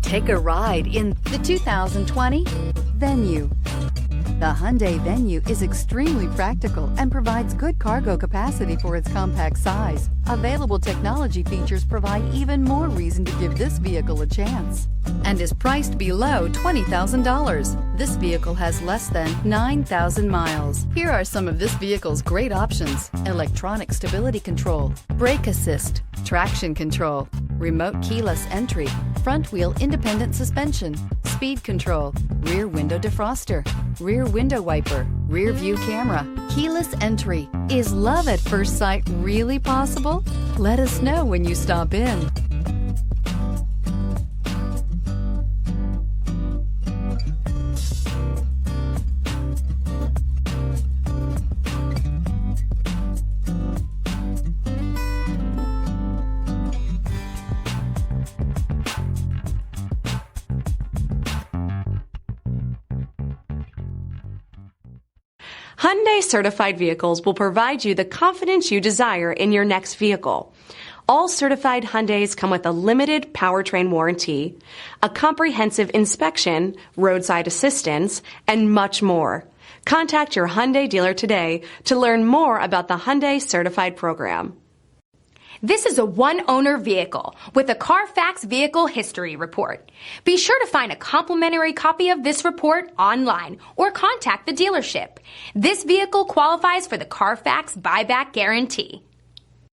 Take a ride in the 2020 Venue. The Hyundai Venue is extremely practical and provides good cargo capacity for its compact size. Available technology features provide even more reason to give this vehicle a chance, and is priced below $20,000. This vehicle has less than 9,000 miles. Here are some of this vehicle's great options: electronic stability control, brake assist, traction control, remote keyless entry, front wheel independent suspension, speed control, rear window defroster, rear window wiper, rear view camera, keyless entry. Is love at first sight really possible? Let us know when you stop in. Hyundai certified vehicles will provide you the confidence you desire in your next vehicle. All certified Hyundais come with a limited powertrain warranty, a comprehensive inspection, roadside assistance, and much more. Contact your Hyundai dealer today to learn more about the Hyundai certified program. This is a one-owner vehicle with a Carfax Vehicle History Report. Be sure to find a complimentary copy of this report online or contact the dealership. This vehicle qualifies for the Carfax Buyback Guarantee.